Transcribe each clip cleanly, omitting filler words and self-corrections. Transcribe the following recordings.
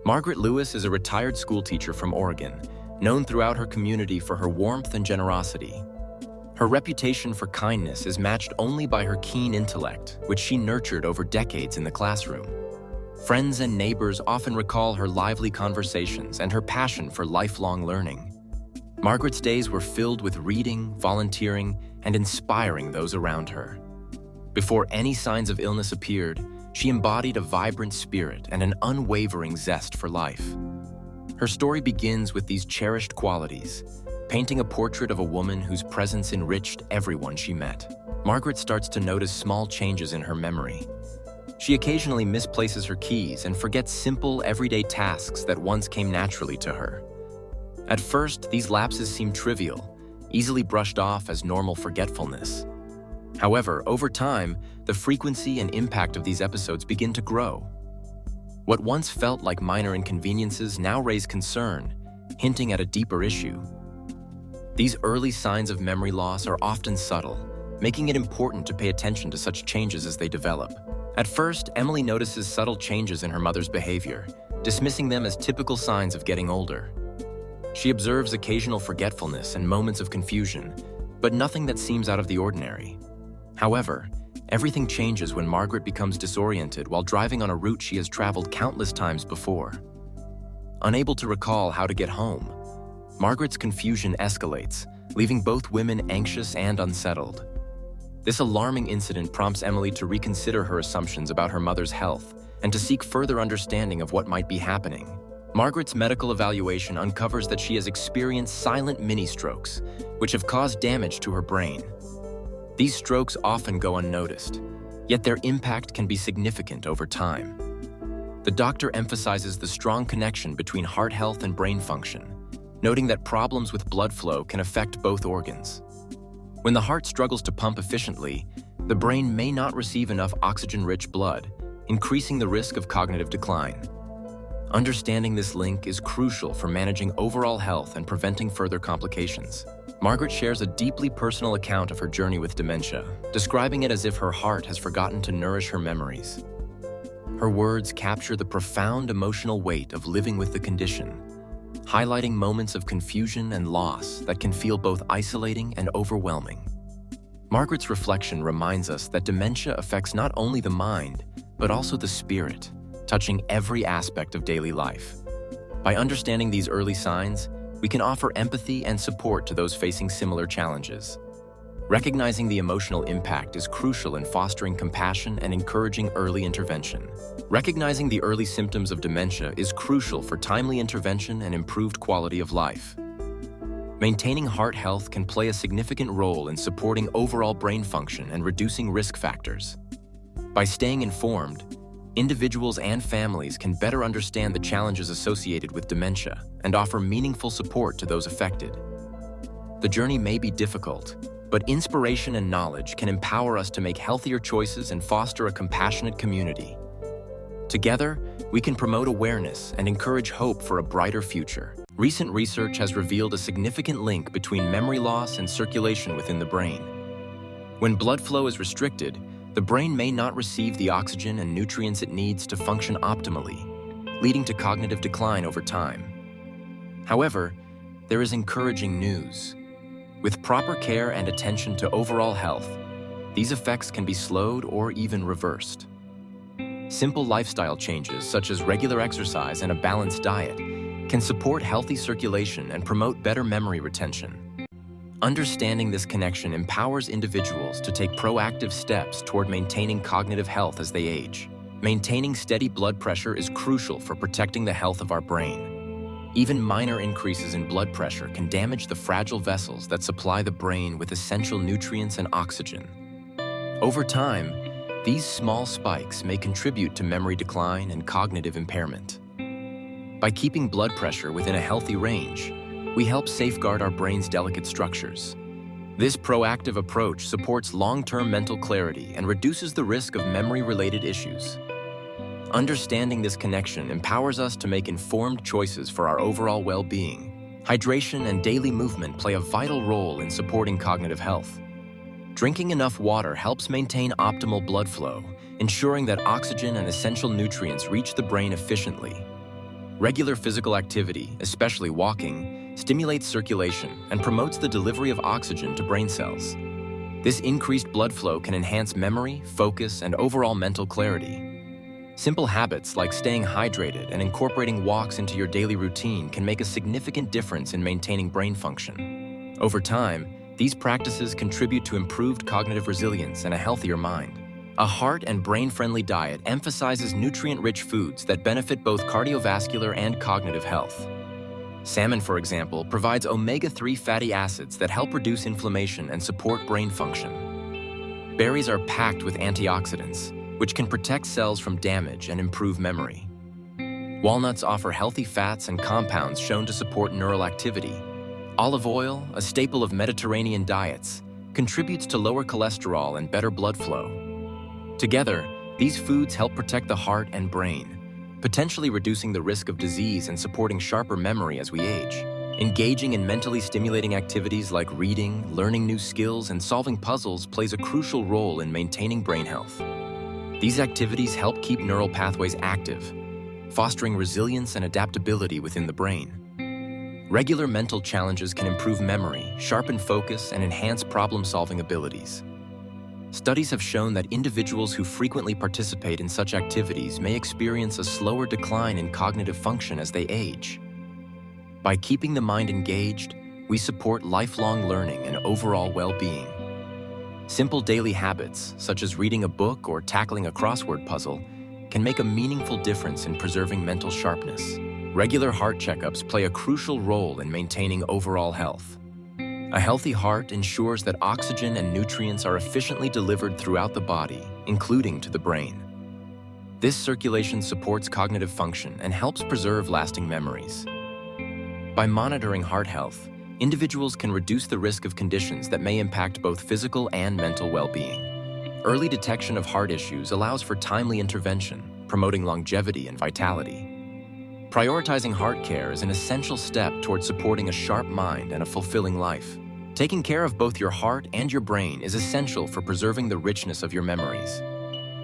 Margaret Lewis is a retired schoolteacher from Oregon, known throughout her community for her warmth and generosity. Her reputation for kindness is matched only by her keen intellect, which she nurtured over decades in the classroom. Friends and neighbors often recall her lively conversations and her passion for lifelong learning. Margaret's days were filled with reading, volunteering, and inspiring those around her. Before any signs of illness appeared, she embodied a vibrant spirit and an unwavering zest for life. Her story begins with these cherished qualities, painting a portrait of a woman whose presence enriched everyone she met. Margaret starts to notice small changes in her memory. She occasionally misplaces her keys and forgets simple, everyday tasks that once came naturally to her. At first, these lapses seem trivial, easily brushed off as normal forgetfulness. However, over time, the frequency and impact of these episodes begin to grow. What once felt like minor inconveniences now raise concern, hinting at a deeper issue. These early signs of memory loss are often subtle, making it important to pay attention to such changes as they develop. At first, Emily notices subtle changes in her mother's behavior, dismissing them as typical signs of getting older. She observes occasional forgetfulness and moments of confusion, but nothing that seems out of the ordinary. However, everything changes when Margaret becomes disoriented while driving on a route she has traveled countless times before. Unable to recall how to get home, Margaret's confusion escalates, leaving both women anxious and unsettled. This alarming incident prompts Emily to reconsider her assumptions about her mother's health and to seek further understanding of what might be happening. Margaret's medical evaluation uncovers that she has experienced silent mini-strokes, which have caused damage to her brain. These strokes often go unnoticed, yet their impact can be significant over time. The doctor emphasizes the strong connection between heart health and brain function, noting that problems with blood flow can affect both organs. When the heart struggles to pump efficiently, the brain may not receive enough oxygen-rich blood, increasing the risk of cognitive decline. Understanding this link is crucial for managing overall health and preventing further complications. Margaret shares a deeply personal account of her journey with dementia, describing it as if her heart has forgotten to nourish her memories. Her words capture the profound emotional weight of living with the condition, highlighting moments of confusion and loss that can feel both isolating and overwhelming. Margaret's reflection reminds us that dementia affects not only the mind, but also the spirit, touching every aspect of daily life. By understanding these early signs, we can offer empathy and support to those facing similar challenges. Recognizing the emotional impact is crucial in fostering compassion and encouraging early intervention. Recognizing the early symptoms of dementia is crucial for timely intervention and improved quality of life. Maintaining heart health can play a significant role in supporting overall brain function and reducing risk factors. By staying informed, individuals and families can better understand the challenges associated with dementia and offer meaningful support to those affected. The journey may be difficult, but inspiration and knowledge can empower us to make healthier choices and foster a compassionate community. Together, we can promote awareness and encourage hope for a brighter future. Recent research has revealed a significant link between memory loss and circulation within the brain. When blood flow is restricted, the brain may not receive the oxygen and nutrients it needs to function optimally, leading to cognitive decline over time. However, there is encouraging news. With proper care and attention to overall health, these effects can be slowed or even reversed. Simple lifestyle changes such as regular exercise and a balanced diet can support healthy circulation and promote better memory retention. Understanding this connection empowers individuals to take proactive steps toward maintaining cognitive health as they age. Maintaining steady blood pressure is crucial for protecting the health of our brain. Even minor increases in blood pressure can damage the fragile vessels that supply the brain with essential nutrients and oxygen. Over time, these small spikes may contribute to memory decline and cognitive impairment. By keeping blood pressure within a healthy range, we help safeguard our brain's delicate structures. This proactive approach supports long-term mental clarity and reduces the risk of memory-related issues. Understanding this connection empowers us to make informed choices for our overall well-being. Hydration and daily movement play a vital role in supporting cognitive health. Drinking enough water helps maintain optimal blood flow, ensuring that oxygen and essential nutrients reach the brain efficiently. Regular physical activity, especially walking, stimulates circulation and promotes the delivery of oxygen to brain cells. This increased blood flow can enhance memory, focus, and overall mental clarity. Simple habits like staying hydrated and incorporating walks into your daily routine can make a significant difference in maintaining brain function. Over time, these practices contribute to improved cognitive resilience and a healthier mind. A heart and brain-friendly diet emphasizes nutrient-rich foods that benefit both cardiovascular and cognitive health. Salmon, for example, provides omega-3 fatty acids that help reduce inflammation and support brain function. Berries are packed with antioxidants, which can protect cells from damage and improve memory. Walnuts offer healthy fats and compounds shown to support neural activity. Olive oil, a staple of Mediterranean diets, contributes to lower cholesterol and better blood flow. Together, these foods help protect the heart and brain, potentially reducing the risk of disease and supporting sharper memory as we age. Engaging in mentally stimulating activities like reading, learning new skills, and solving puzzles plays a crucial role in maintaining brain health. These activities help keep neural pathways active, fostering resilience and adaptability within the brain. Regular mental challenges can improve memory, sharpen focus, and enhance problem-solving abilities. Studies have shown that individuals who frequently participate in such activities may experience a slower decline in cognitive function as they age. By keeping the mind engaged, we support lifelong learning and overall well-being. Simple daily habits, such as reading a book or tackling a crossword puzzle, can make a meaningful difference in preserving mental sharpness. Regular heart checkups play a crucial role in maintaining overall health. A healthy heart ensures that oxygen and nutrients are efficiently delivered throughout the body, including to the brain. This circulation supports cognitive function and helps preserve lasting memories. By monitoring heart health, individuals can reduce the risk of conditions that may impact both physical and mental well-being. Early detection of heart issues allows for timely intervention, promoting longevity and vitality. Prioritizing heart care is an essential step toward supporting a sharp mind and a fulfilling life. Taking care of both your heart and your brain is essential for preserving the richness of your memories.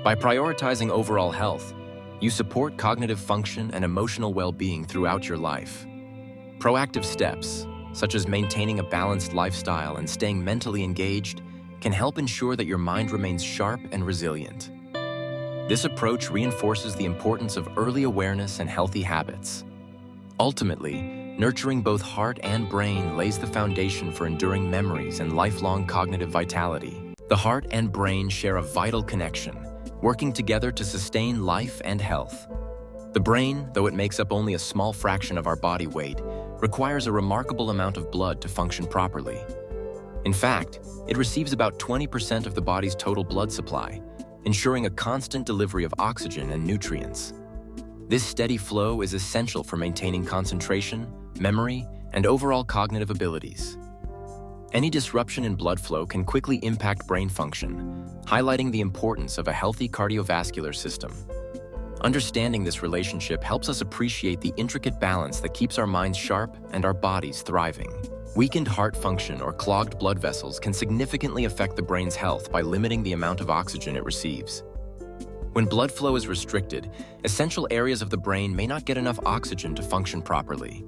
By prioritizing overall health, you support cognitive function and emotional well-being throughout your life. Proactive steps, such as maintaining a balanced lifestyle and staying mentally engaged, can help ensure that your mind remains sharp and resilient. This approach reinforces the importance of early awareness and healthy habits. Ultimately, nurturing both heart and brain lays the foundation for enduring memories and lifelong cognitive vitality. The heart and brain share a vital connection, working together to sustain life and health. The brain, though it makes up only a small fraction of our body weight, requires a remarkable amount of blood to function properly. In fact, it receives about 20% of the body's total blood supply, ensuring a constant delivery of oxygen and nutrients. This steady flow is essential for maintaining concentration, memory, and overall cognitive abilities. Any disruption in blood flow can quickly impact brain function, highlighting the importance of a healthy cardiovascular system. Understanding this relationship helps us appreciate the intricate balance that keeps our minds sharp and our bodies thriving. Weakened heart function or clogged blood vessels can significantly affect the brain's health by limiting the amount of oxygen it receives. When blood flow is restricted, essential areas of the brain may not get enough oxygen to function properly.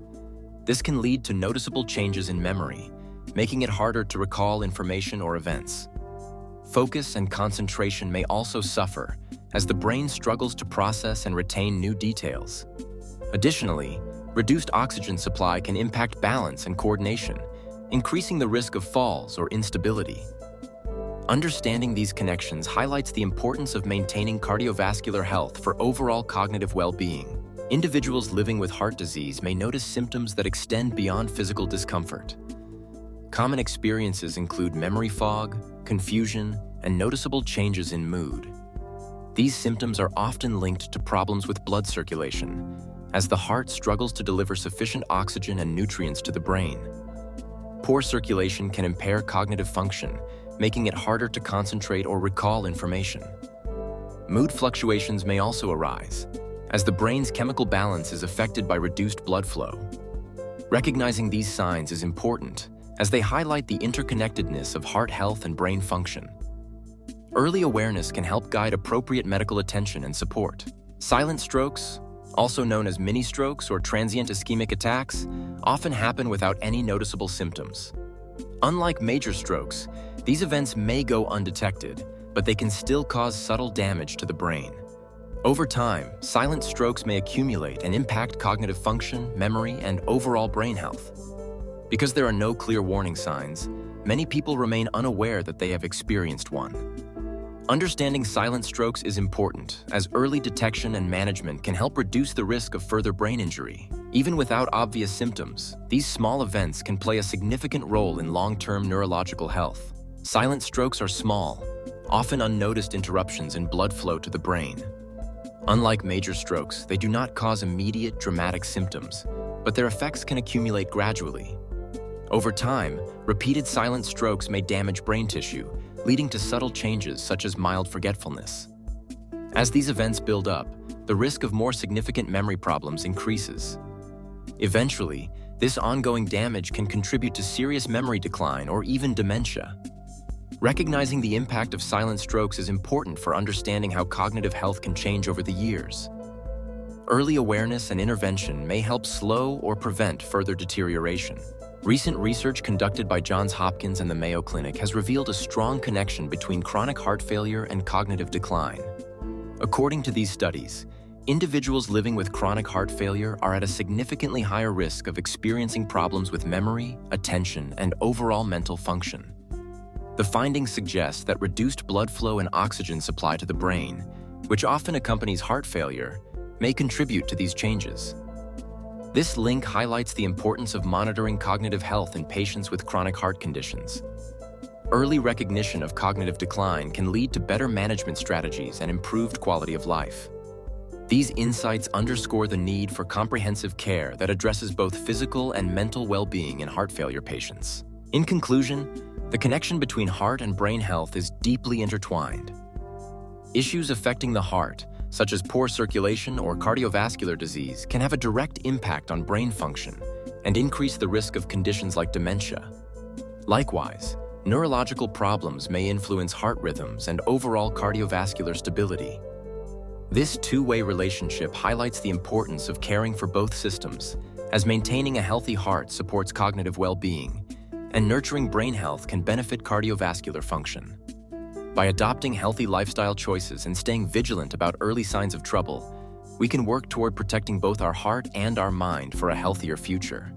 This can lead to noticeable changes in memory, making it harder to recall information or events. Focus and concentration may also suffer, as the brain struggles to process and retain new details. Additionally, reduced oxygen supply can impact balance and coordination, increasing the risk of falls or instability. Understanding these connections highlights the importance of maintaining cardiovascular health for overall cognitive well-being. Individuals living with heart disease may notice symptoms that extend beyond physical discomfort. Common experiences include memory fog, confusion, and noticeable changes in mood. These symptoms are often linked to problems with blood circulation, as the heart struggles to deliver sufficient oxygen and nutrients to the brain. Poor circulation can impair cognitive function, making it harder to concentrate or recall information. Mood fluctuations may also arise, as the brain's chemical balance is affected by reduced blood flow. Recognizing these signs is important, as they highlight the interconnectedness of heart health and brain function. Early awareness can help guide appropriate medical attention and support. Silent strokes, also known as mini-strokes or transient ischemic attacks, often happen without any noticeable symptoms. Unlike major strokes, these events may go undetected, but they can still cause subtle damage to the brain. Over time, silent strokes may accumulate and impact cognitive function, memory, and overall brain health. Because there are no clear warning signs, many people remain unaware that they have experienced one. Understanding silent strokes is important, as early detection and management can help reduce the risk of further brain injury. Even without obvious symptoms, these small events can play a significant role in long-term neurological health. Silent strokes are small, often unnoticed interruptions in blood flow to the brain. Unlike major strokes, they do not cause immediate, dramatic symptoms, but their effects can accumulate gradually. Over time, repeated silent strokes may damage brain tissue, leading to subtle changes such as mild forgetfulness. As these events build up, the risk of more significant memory problems increases. Eventually, this ongoing damage can contribute to serious memory decline or even dementia. Recognizing the impact of silent strokes is important for understanding how cognitive health can change over the years. Early awareness and intervention may help slow or prevent further deterioration. Recent research conducted by Johns Hopkins and the Mayo Clinic has revealed a strong connection between chronic heart failure and cognitive decline. According to these studies, individuals living with chronic heart failure are at a significantly higher risk of experiencing problems with memory, attention, and overall mental function. The findings suggest that reduced blood flow and oxygen supply to the brain, which often accompanies heart failure, may contribute to these changes. This link highlights the importance of monitoring cognitive health in patients with chronic heart conditions. Early recognition of cognitive decline can lead to better management strategies and improved quality of life. These insights underscore the need for comprehensive care that addresses both physical and mental well-being in heart failure patients. In conclusion, the connection between heart and brain health is deeply intertwined. Issues affecting the heart, such as poor circulation or cardiovascular disease, can have a direct impact on brain function and increase the risk of conditions like dementia. Likewise, neurological problems may influence heart rhythms and overall cardiovascular stability. This two-way relationship highlights the importance of caring for both systems, as maintaining a healthy heart supports cognitive well-being, and nurturing brain health can benefit cardiovascular function. By adopting healthy lifestyle choices and staying vigilant about early signs of trouble, we can work toward protecting both our heart and our mind for a healthier future.